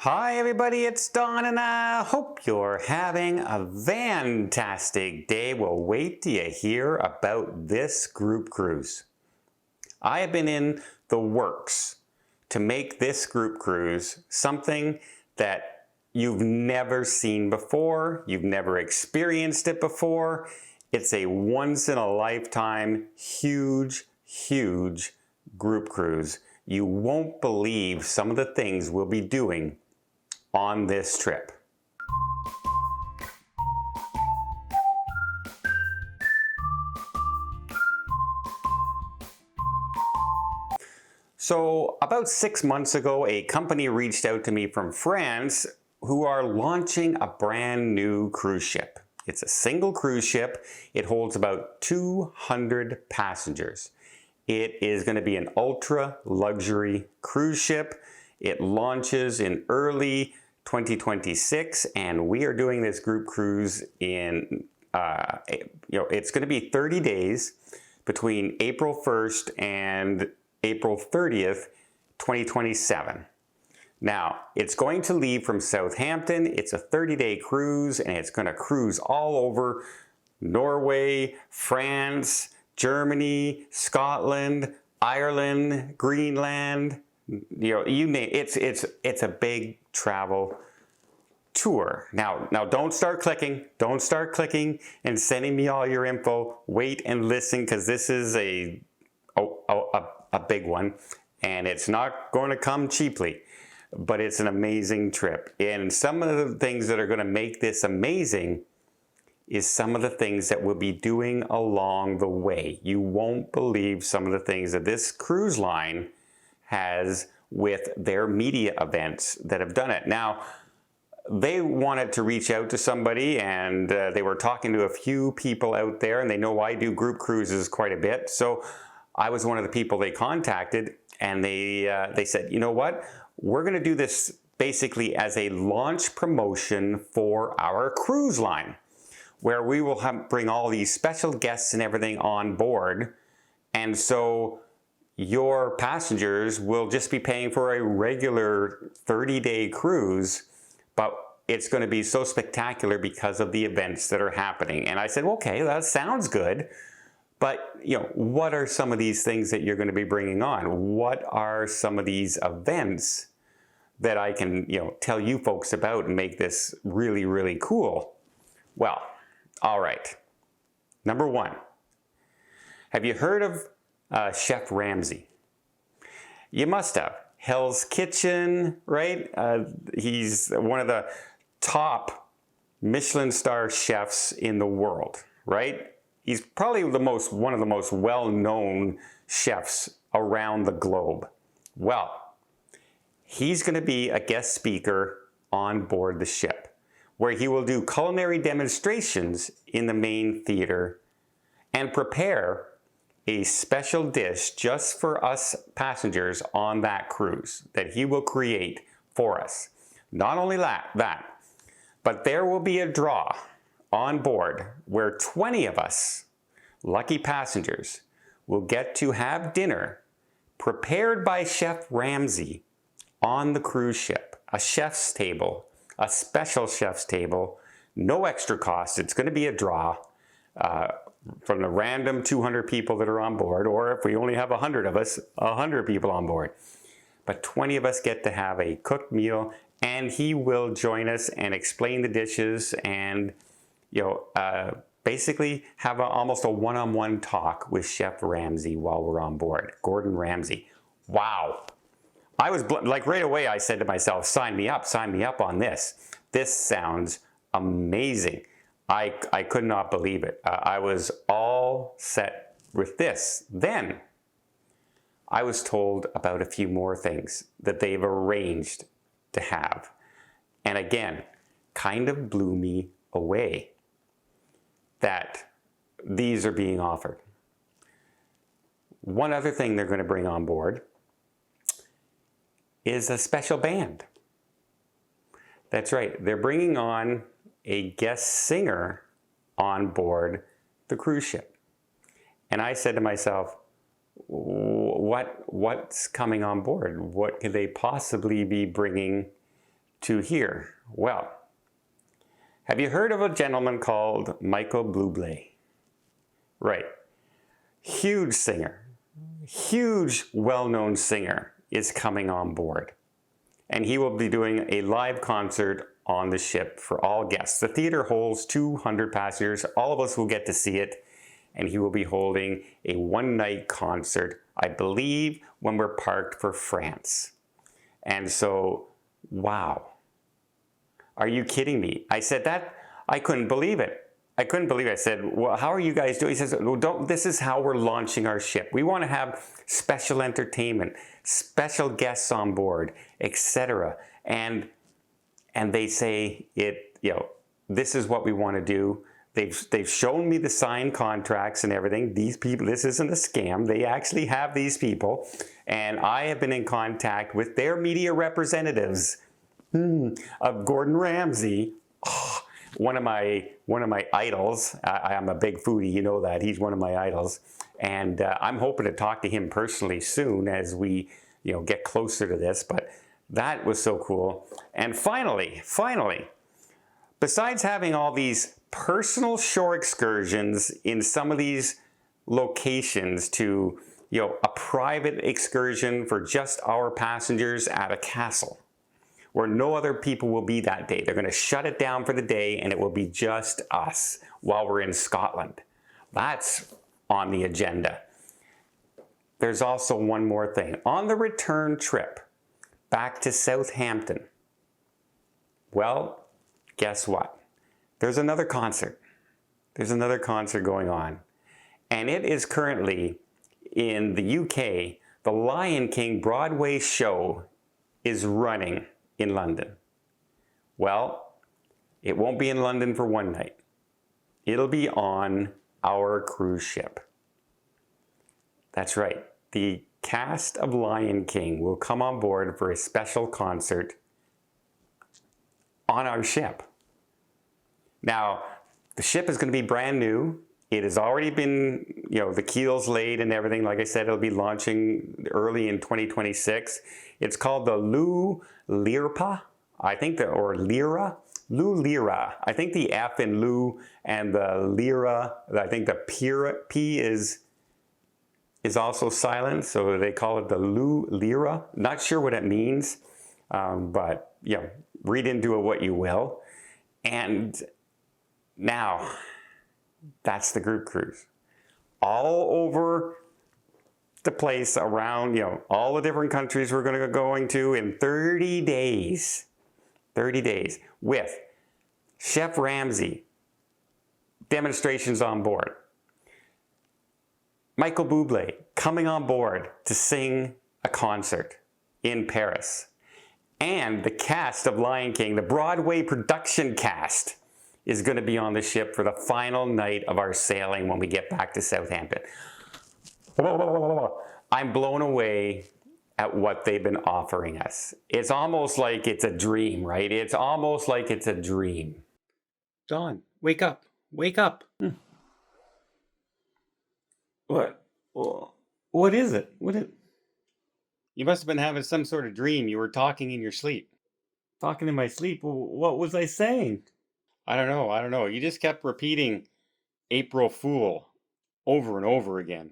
Hi everybody, it's Don and I hope you're having a fantastic day. Well, wait till you hear about this group cruise. I have been in the works to make this group cruise something that you've never seen before, you've never experienced it before. It's a once-in-a-lifetime, huge group cruise. You won't believe some of the things we'll be doing on this trip. So about 6 months ago, a company reached out to me from France who are launching a brand new cruise ship. It's a single cruise ship. It holds about 200 passengers. It is going to be an ultra luxury cruise ship. It launches in early 2026, and we are doing this group cruise in, it's going to be 30 days between April 1st and April 30th, 2027. Now, it's going to leave from Southampton. It's a 30-day cruise, and it's going to cruise all over Norway, France, Germany, Scotland, Ireland, Greenland. You name it. It's a big travel tour. Now don't start clicking. Don't start clicking and sending me all your info. Wait and listen, because this is a big one, and it's not going to come cheaply, but it's an amazing trip. And some of the things that are going to make this amazing is some of the things that we'll be doing along the way. You won't believe some of the things that this cruise line has with their media events that have done it. Now, they wanted to reach out to somebody, and they were talking to a few people out there, and they know I do group cruises quite a bit. So I was one of the people they contacted, and they said, you know what? We're going to do this basically as a launch promotion for our cruise line, where we will bring all these special guests and everything on board. And so your passengers will just be paying for a regular 30-day cruise, but it's going to be so spectacular because of the events that are happening. And I said, okay, that sounds good, but what are some of these things that you're going to be bringing on? What are some of these events that I can tell you folks about and make this really cool? Well, all right. Number one, have you heard of Chef Ramsey? You must have. Hell's Kitchen, right? He's one of the top Michelin star chefs in the world, right? He's probably one of the most well-known chefs around the globe. Well, he's going to be a guest speaker on board the ship, where he will do culinary demonstrations in the main theater and prepare a special dish just for us passengers on that cruise that he will create for us. Not only that, but there will be a draw on board where 20 of us, lucky passengers, will get to have dinner prepared by Chef Ramsey on the cruise ship. A chef's table, a special chef's table, no extra cost. It's going to be a draw from the random 200 people that are on board, or if we only have 100 of us, 100 people on board. But 20 of us get to have a cooked meal, and he will join us and explain the dishes and basically have almost a one-on-one talk with Chef Ramsey while we're on board. Gordon Ramsay. Wow. I was like, right away I said to myself, sign me up on this. This sounds amazing. I could not believe it. I was all set with this. Then I was told about a few more things that they've arranged to have. And again, kind of blew me away that these are being offered. One other thing they're going to bring on board is a special band. That's right, they're bringing on a guest singer on board the cruise ship. And I said to myself, what's coming on board? What could they possibly be bringing to here? Well, have you heard of a gentleman called Michael Bublé? Right. Huge singer, huge well-known singer is coming on board. And he will be doing a live concert on the ship for all guests. The theater holds 200 passengers. All of us will get to see it. And he will be holding a one-night concert, I believe, when we're parked for France. And so, wow. Are you kidding me? I said that, I couldn't believe it. I couldn't believe it. I said, well, how are you guys doing? He says, well, this is how we're launching our ship. We want to have special entertainment, special guests on board, etc. And they say this is what we want to do. They've shown me the signed contracts and everything. These people, this isn't a scam. They actually have these people. And I have been in contact with their media representatives of Gordon Ramsey. Oh, one of my idols. I'm a big foodie, you know that. He's one of my idols. And I'm hoping to talk to him personally soon as we get closer to this. But that was so cool. And finally, besides having all these personal shore excursions in some of these locations to, a private excursion for just our passengers at a castle where no other people will be that day. They're going to shut it down for the day and it will be just us while we're in Scotland. That's on the agenda. There's also one more thing. On the return trip back to Southampton, well, guess what? There's another concert. There's another concert going on. And it is currently in the UK. The Lion King Broadway show is running in London. Well, it won't be in London for one night. It'll be on our cruise ship. That's right. The cast of Lion King will come on board for a special concert on our ship. Now, the ship is going to be brand new. It has already been, the keel's laid and everything. Like I said, it'll be launching early in 2026. It's called the LOOF LIRPA, or Lira. LOOF Lira. I think the F in Lou and the Lira, I think the P is also silent, so they call it the LOOF Lira. Not sure what it means, but, read into it what you will. And now, that's the group cruise. All over the place around, all the different countries we're going to in 30 days. 30 days with Chef Ramsey, demonstrations on board. Michael Bublé coming on board to sing a concert in Paris. And the cast of Lion King, the Broadway production cast, is going to be on the ship for the final night of our sailing when we get back to Southampton. I'm blown away at what they've been offering us. It's almost like it's a dream, right? It's almost like it's a dream. Dawn, wake up. Wake up. What? What is it? You must have been having some sort of dream. You were talking in your sleep. Talking in my sleep? What was I saying? I don't know. You just kept repeating April Fool over and over again.